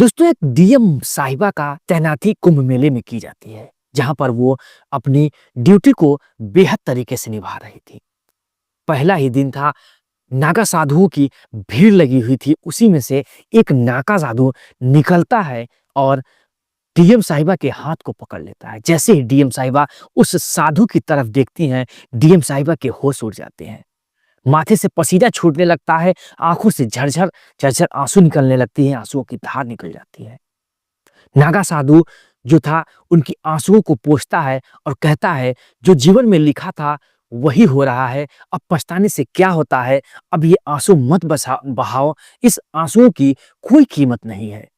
दोस्तों, एक डीएम साहिबा का तैनाती कुंभ मेले में की जाती है, जहाँ पर वो अपनी ड्यूटी को बेहद तरीके से निभा रही थी। पहला ही दिन था, नागा साधुओं की भीड़ लगी हुई थी। उसी में से एक नागा साधु निकलता है और डीएम साहिबा के हाथ को पकड़ लेता है। जैसे ही डीएम साहिबा उस साधु की तरफ देखती हैं, डीएम साहिबा के होश उड़ जाते हैं। माथे से पसीना छूटने लगता है, आंखों से झरझर झरझर आंसू निकलने लगती हैं, आंसुओं की धार निकल जाती है। नागा साधु जो था, उनकी आंसुओं को पोंछता है और कहता है, जो जीवन में लिखा था वही हो रहा है, अब पछताने से क्या होता है, अब ये आंसू मत बहाओ, इस आंसुओं की कोई कीमत नहीं है।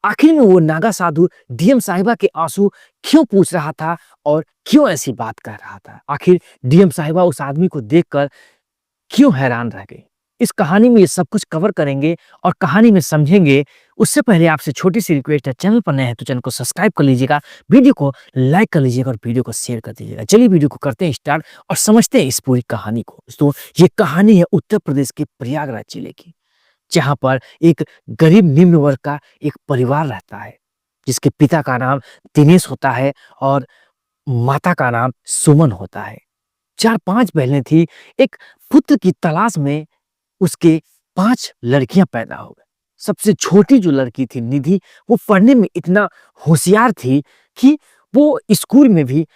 आखिर में वो नागा साधु डीएम साहिबा के आंसू क्यों पूछ रहा था और क्यों ऐसी बात कह रहा था? आखिर डीएम साहिबा उस आदमी को देखकर क्यों हैरान रह गई? इस कहानी में ये सब कुछ कवर करेंगे और कहानी में समझेंगे। उससे पहले आपसे छोटी-सी रिक्वेस्ट है, चैनल पर नए हैं तो चैनल को सब्सक्राइब कर लीजिएगा, वीडियो को लाइक कर लीजिएगा और वीडियो को शेयर कर दीजिएगा। चलिए वीडियो को करते हैं स्टार्ट और समझते हैं इस पूरी कहानी को। दोस्तों, ये कहानी है उत्तर प्रदेश के प्रयागराज जिले की, जहाँ पर एक गरीब निम्न वर्ग का एक परिवार रहता है, जिसके पिता का नाम दिनेश होता है और माता का नाम सुमन होता है। 4-5 बहनें थी। एक पुत्र की तलाश में उसके 5 लड़कियां पैदा हो गई। सबसे छोटी जो लड़की थी निधि, वो पढ़ने में इतना होशियार थी कि वो स्कूल में भी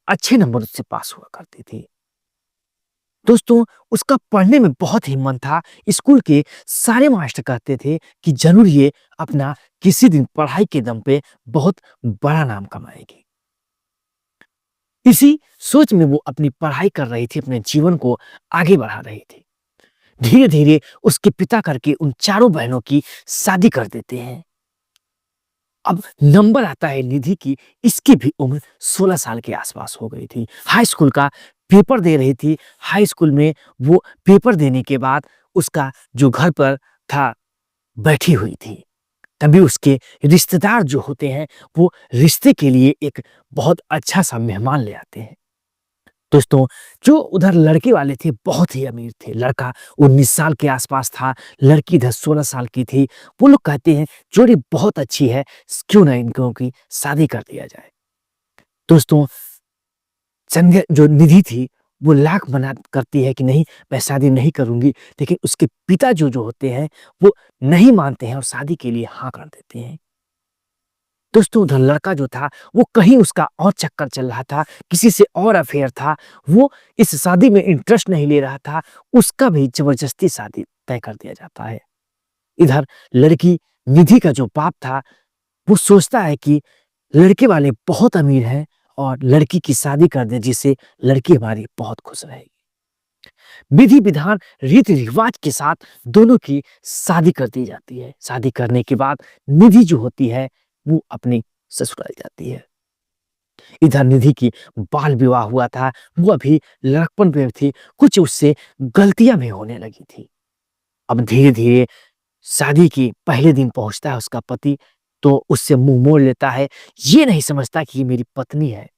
अच्छे नंबर से पास हुआ करती थी। दोस्तों, उसका पढ़ने में बहुत ही मन था। स्कूल के सारे मास्टर कहते थे कि जरूर ये अपना किसी दिन पढ़ाई के दम पे बहुत बड़ा नाम कमाएगी। इसी सोच में वो अपनी पढ़ाई कर रही थी, अपने जीवन को आगे बढ़ा रही थी। धीरे धीरे उसके पिता करके उन चारों बहनों की शादी कर देते हैं। अब नंबर आता है निधि की, इसकी भी उम्र 16 साल के आसपास हो गई थी। हाई स्कूल का पेपर दे रही थी। हाई स्कूल में वो पेपर देने के बाद उसका जो घर पर था बैठी हुई थी। तभी उसके रिश्तेदार जो होते हैं, वो रिश्ते के लिए एक बहुत अच्छा सा मेहमान ले आते हैं। दोस्तों, जो उधर लड़के वाले थे बहुत ही अमीर थे। लड़का 19 साल के आसपास था, लड़की इधर 16 साल की थी। वो लोग कहते हैं जोड़ी बहुत अच्छी है, क्यों ना इनको की शादी कर दिया जाए। दोस्तों, संध्या जो निधि थी, वो लाख मना करती है कि नहीं, मैं शादी नहीं करूंगी, लेकिन उसके पिता जो होते हैं, वो नहीं मानते हैं और शादी के लिए हाँ कर देते हैं। दोस्तों, उधर लड़का जो था, वो कहीं उसका और चक्कर चल रहा था, किसी से और अफेयर था। वो इस शादी में इंटरेस्ट नहीं ले रहा था, उसका भी जबरदस्ती शादी तय कर दिया जाता है। इधर लड़की निधि का जो बाप था, वो सोचता है कि लड़के वाले बहुत अमीर हैं और लड़की की शादी कर दे, जिससे लड़की हमारी बहुत खुश रहेगी। विधि विधान रीति रिवाज के साथ दोनों की शादी कर दी जाती है। शादी करने के बाद निधि जो होती है, वो अपनी ससुराल जाती है। इधर निधि की बाल विवाह हुआ था, वो अभी लड़कपन में थी, कुछ उससे गलतियां भी होने लगी थी। अब धीरे धीरे शादी की पहले दिन पहुंचता है उसका पति, तो उससे मुंह मोड़ लेता है। ये नहीं समझता कि ये मेरी पत्नी है।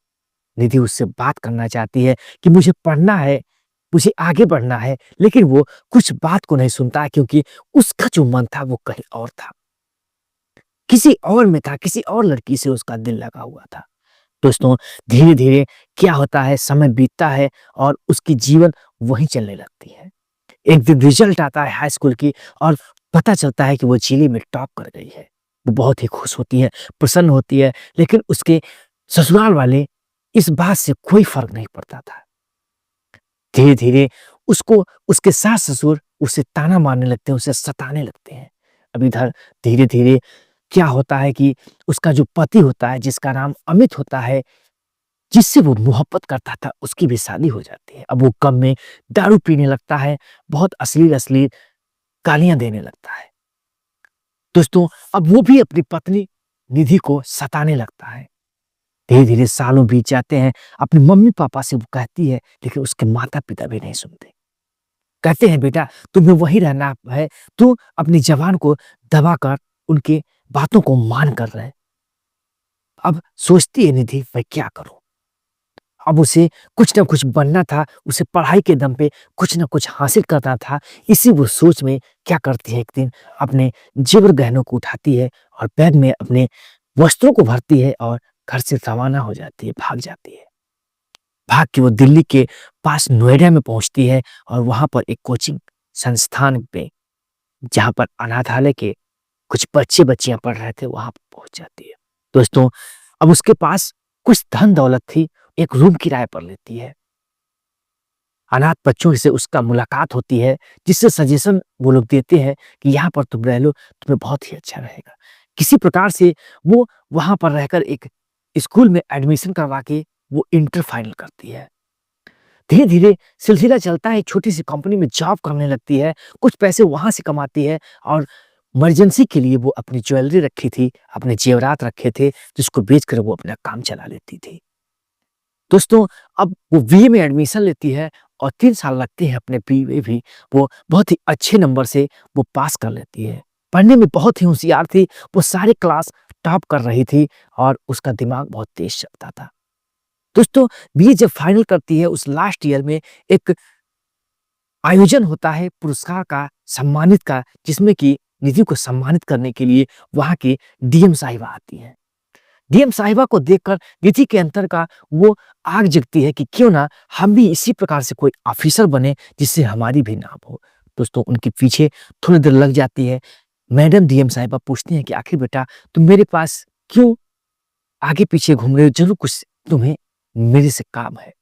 निधि उससे बात करना चाहती है कि मुझे पढ़ना है, मुझे आगे बढ़ना है, लेकिन वो कुछ बात को नहीं सुनता, क्योंकि उसका जो मन था वो कहीं और था, किसी और में था, किसी और लड़की से उसका दिल लगा हुआ था। दोस्तों, धीरे धीरे क्या होता है, समय बीतता है और उसकी जीवन वहीं चलने लगती है। एक दिन रिजल्ट आता है हाई स्कूल की और पता चलता है कि वो जिले में टॉप कर गई है। वो बहुत ही खुश होती है, प्रसन्न होती है, लेकिन उसके ससुराल वाले इस बात से कोई फर्क नहीं पड़ता था। धीरे धीरे उसको उसके सास ससुर उसे ताना मारने लगते हैं, उसे सताने लगते हैं। अब इधर धीरे धीरे क्या होता है कि उसका जो पति होता है, जिसका नाम अमित होता है, जिससे वो मोहब्बत करता था, उसकी भी शादी हो जाती है। अब वो कम में दारू पीने लगता है, बहुत अश्लील अश्लील गालियां देने लगता है। दोस्तों, अब वो भी अपनी पत्नी निधि को सताने लगता है। धीरे धीरे सालों बीत जाते हैं। अपने मम्मी पापा से वो कहती है, लेकिन उसके माता पिता भी नहीं सुनते। कहते हैं, बेटा तुम्हें वही रहना है, तू अपनी जवान को दबा कर उनके बातों को मान कर रहे। अब सोचती है निधि, मैं क्या करूं? अब उसे कुछ ना कुछ बनना था, उसे पढ़ाई के दम पे कुछ ना कुछ हासिल करना था। इसी वो सोच में क्या करती है, एक दिन अपने जेवर गहनों को उठाती है और बैग में अपने वस्त्रों को भरती है और घर से रवाना हो जाती है, भाग जाती है। भाग के वो दिल्ली के पास नोएडा में पहुँचती है और वहाँ पर एक कोचिंग संस्थान पे, जहाँ पर अनाथालय के कुछ बच्चे-बच्चियाँ पढ़ रहे थे, वहाँ पे पहुँच जाती है। दोस्तों, अब उसके पास कुछ धन दौलत थी, एक रूम किराए पर लेती है। अनाथ बच्चों से उसका मुलाकात होती है, जिससे सजेशन वो लोग देते हैं कि यहाँ पर तुम रह लो, तुम्हें बहुत ही अच्छा रहेगा। किसी प्रकार से वो वहाँ पर रहकर एक स्कूल में एडमिशन करवा के वो इंटर फाइनल करती है। धीरे-धीरे सिलसिला चलता है, एक छोटी-सी कंपनी में जॉब करने लगती है, कुछ पैसे वहाँ से कमाती है और इमरजेंसी के लिए वो अपनी ज्वेलरी रखी थी, अपने जेवरात रखे थे, जिसको बेचकर वो अपना काम चला लेती थी। दोस्तों, अब वो बीए में एडमिशन लेती है और 3 साल लगते हैं अपने बीए भी, वो बहुत ही अच्छे नंबर से वो पास कर लेती है। पढ़ने में बहुत ही होशियार थी, वो सारे क्लास टॉप कर रही थी और उसका दिमाग बहुत तेज चलता था। दोस्तों, बीए जब फाइनल करती है, उस लास्ट ईयर में एक आयोजन होता है पुरस्कार का, सम्मानित का, जिसमें कि निधि को सम्मानित करने के लिए वहाँ की डीएम साहिबा आती हैं। डीएम साहिबा को देखकर निधि के अंदर का वो आग जगती है कि क्यों ना हम भी इसी प्रकार से कोई ऑफिसर बने, जिससे हमारी भी नाम हो। दोस्तों, उनके पीछे थोड़ी देर लग जाती है। मैडम डीएम साहिबा पूछती हैं कि आखिर बेटा तुम मेरे पास क्यों आगे पीछे घूम रहे हो, जरूर कुछ तुम्हें मेरे से काम है।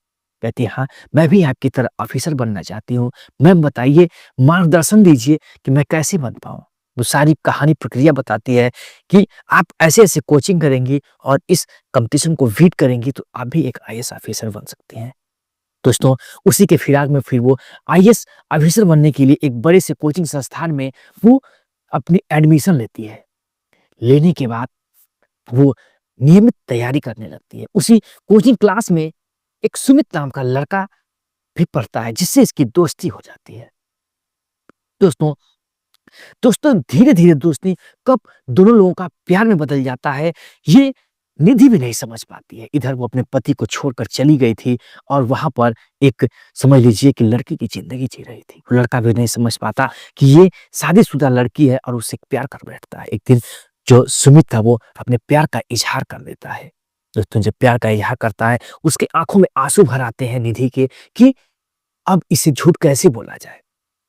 कहती है, हाँ, मैं भी आपकी तरह ऑफिसर बनना चाहती हूँ। मैम बताइए, मार्गदर्शन दीजिए कि मैं कैसे बन पाऊँ। वो सारी कहानी प्रक्रिया बताती है कि आप ऐसे-ऐसे कोचिंग करेंगी और इस कॉम्पिटिशन को बीट करेंगी तो आप भी एक आईएएस ऑफिसर बन सकती हैं। दोस्तों, उसी के फिराक में फिर वो आईएएस ऑफिसर बनने के लिए एक बड़े से कोचिंग संस्थान में वो अपनी एडमिशन लेती है। लेने के बाद वो नियमित तैयारी करने लगती है। उसी कोचिंग क्लास में एक सुमित नाम का लड़का भी पढ़ता है, जिससे इसकी दोस्ती हो जाती है। दोस्तों दोस्तों धीरे-धीरे दोस्ती कब दोनों लोगों का प्यार में बदल जाता है, ये निधि भी नहीं समझ पाती है। इधर वो अपने पति को छोड़कर चली गई थी और वहाँ पर एक, समझ लीजिए कि लड़की की ज़िंदगी जी रही थी। वो लड़का भी नहीं समझ पाता कि ये शादीशुदा लड़की है और उससे प्यार कर बैठता है। एक दिन जो सुमित था वो अपने प्यार का इज़हार कर देता है। दोस्तों, जब प्यार का इज़हार करता है, उसके आँखों में आँसू भर आते हैं निधि के कि अब इसे झूठ कैसे बोला जाए?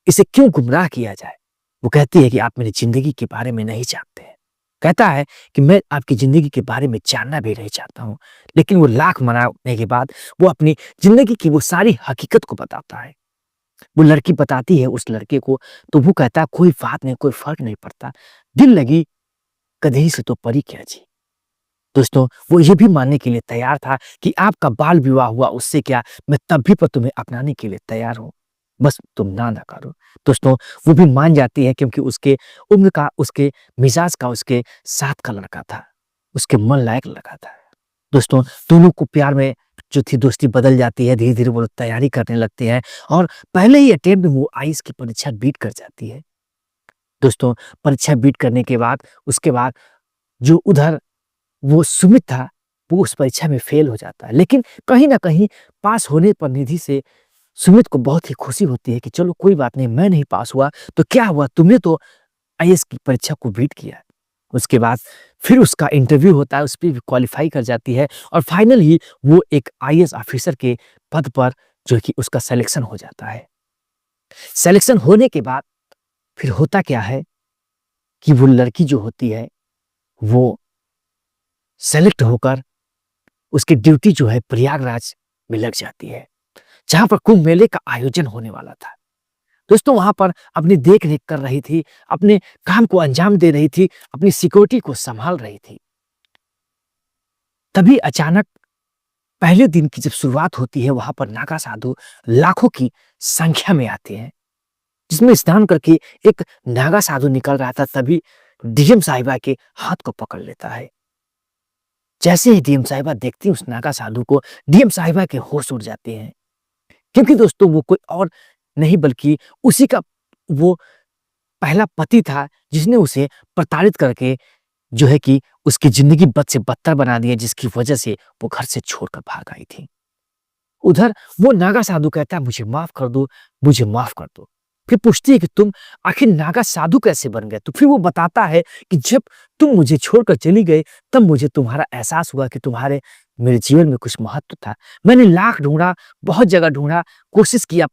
इसे क्यों गुमराह किया जाए? वो कहती है कि आप मेरी ज़िंदगी के बारे में नहीं जानते हैं। कहता है कि मैं आपकी ज़िंदगी के बारे में जानना भी नहीं चाहता हूँ। लेकिन वो लाख मनाने के बाद वो अपनी ज़िंदगी की वो सारी हकीकत को बताता है। वो लड़की बताती है उस लड़के को, तो वो कहता है कोई बात नहीं, कोई फ़र्क नहीं पड़ता। दिल लगी गधे से तो परी क्या जी। दोस्तों, वो ये भी मानने के लिए तैयार था कि आपका बाल विवाह हुआ उससे क्या, मैं तब भी पर तुम्हें अपनाने के लिए तैयार हूँ, बस तुम ना करो। दोस्तों, वो भी मान जाती है क्योंकि उसके उम्र का, उसके मिजाज का, उसके साथ का लड़का था, उसके मन लायक लड़का था। दोस्तों, दोनों को प्यार में जो थी दोस्ती बदल जाती है, धीरे-धीरे वो लोग तैयारी करने लगते हैं और पहले ही अटेम्प्ट में वो आईएएस की परीक्षा बीट कर जाती है। दोस्तों, परीक्षा बीट करने के बाद उसके बाद जो उधर वो सुमित था, वो उस परीक्षा में फेल हो जाता है। लेकिन कहीं न कहीं पास होने पर निधि से सुमित को बहुत ही खुशी होती है कि चलो कोई बात नहीं, मैं नहीं पास हुआ तो क्या हुआ, तुमने तो आईएएस की परीक्षा को बीट किया है। उसके बाद फिर उसका इंटरव्यू होता है, उसपे भी क्वालीफाई कर जाती है और फाइनली वो एक आईएएस ऑफिसर के पद पर जो कि उसका सिलेक्शन हो जाता है। सिलेक्शन होने के बाद फिर होता क्या है कि वो लड़की जो होती है, वो सेलेक्ट होकर उसकी ड्यूटी जो है प्रयागराज में लग जाती है, जहाँ पर कुंभ मेले का आयोजन होने वाला था। दोस्तों, वहाँ पर अपनी देख-रेख कर रही थी, अपने काम को अंजाम दे रही थी, अपनी सिक्योरिटी को संभाल रही थी। तभी अचानक पहले दिन की जब शुरुआत होती है, वहाँ पर नागा साधु लाखों की संख्या में आते हैं, जिसमें स्नान करके एक नागा साधु निकल रहा था, तभी डीएम साहिबा के हाथ को पकड़ लेता है। जैसे ही डीएम साहिबा देखती है उस नागा साधु को, डीएम साहिबा के होश उड़ जाते हैं। क्योंकि दोस्तों वो कोई और नहीं बल्कि उसी का वो पहला पति था, जिसने उसे प्रताड़ित करके जो है कि उसकी ज़िंदगी बद से बदतर बना दी है, जिसकी वजह से वो घर से छोड़कर भाग आई थी। उधर वो नागा साधु कहता है मुझे माफ कर दो, मुझे माफ कर दो। फिर पूछती है कि तुम आखिर नागा साधु कैसे बन गए? तो फिर वो बताता है कि जब तुम मुझे छोड़कर चली गई तब मुझे तुम्हारा एहसास हुआ कि तुम्हारे मेरे जीवन में कुछ महत्व था। मैंने लाख ढूँढा, बहुत जगह ढूँढा, कोशिश किया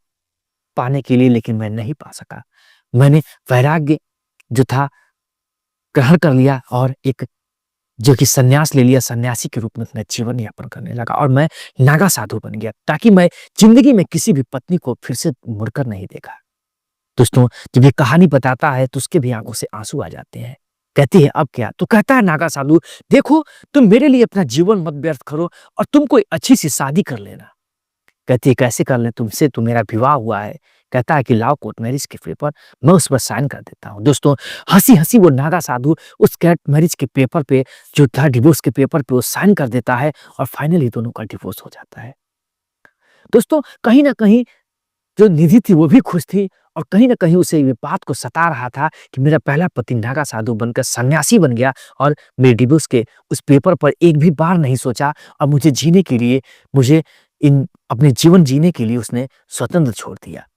पाने के लिए लेकिन मैं नहीं पा सका। मैंने वैराग्य जो था ग्रहण कर लिया और एक जो कि सन्यास ले लिया, सन्यासी के रूप में अपना जीवन यापन करने लगा और मैं नागा साधु बन गया ताकि मैं ज़िंदगी में किसी भी पत्नी को फिर से मुड़कर नहीं देखा। दोस्तों, जब ये कहानी बताता है तो उसके भी आँखों से आँसू आ जाते हैं। कहती है अब क्या? तो कहता है नागा साधु, देखो तुम मेरे लिए अपना जीवन मत व्यर्थ करो और तुम कोई अच्छी-सी शादी कर लेना। कहती है कैसे कर लें? तुमसे तो मेरा विवाह हुआ है। कहता है कि लाओ कोर्ट मैरिज के पेपर, मैं उस पर साइन कर देता हूँ। दोस्तों, हँसी-हँसी वो नागा साधु उस कोर्ट मैरिज के पेपर पे जो था डिवोर्स के पेपर पे वो साइन कर देता है और फाइनली दोनों का डिवोर्स हो जाता है। दोस्तों, कहीं न कहीं जो निधि थी वो भी खुश थी और कहीं न कहीं उसे ये बात को सता रहा था कि मेरा पहला पति नागा साधु बनकर सन्यासी बन गया और मेरे डिवोर्स के उस पेपर पर एक भी बार नहीं सोचा और मुझे जीने के लिए मुझे इन अपने जीवन जीने के लिए उसने स्वतंत्र छोड़ दिया।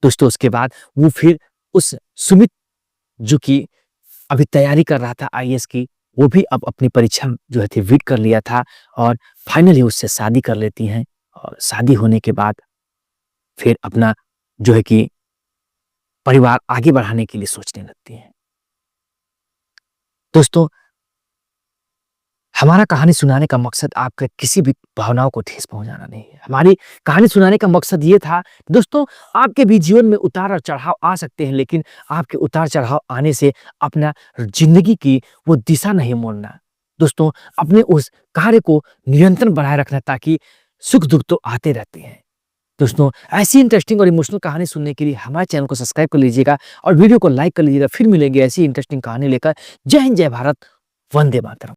दोस्तों, उसके बाद वो फिर उस सुमित जो कि अभी तैयारी कर रहा था आईएएस की, वो भी अब अपनी परीक्षा जो है थी वीट कर लिया था और फाइनली उससे शादी कर लेती हैं और शादी होने के बाद फिर अपना जो है कि परिवार आगे बढ़ाने के लिए सोचने लगती हैं। दोस्तों, हमारा कहानी सुनाने का मकसद आपके किसी भी भावनाओं को ठेस पहुँचाना नहीं है। हमारी कहानी सुनाने का मकसद ये था, दोस्तों आपके भी जीवन में उतार और चढ़ाव आ सकते हैं, लेकिन आपके उतार-चढ़ाव आने से अपना ज़िंदगी की वो दिशा नहीं मोड़ना। दोस्तों, अपने उस कार्य को निरंतर बनाए रखना ताकि सुख-दुःख तो आते रहते हैं। दोस्तों, ऐसी इंटरेस्टिंग और इमोशनल कहानी सुनने के लिए हमारे चैनल को सब्सक्राइब कर लीजिएगा और वीडियो को लाइक कर लीजिएगा। फिर मिलेंगे ऐसी इंटरेस्टिंग कहानी लेकर। जय हिंद, जय भारत, वंदे मातरम।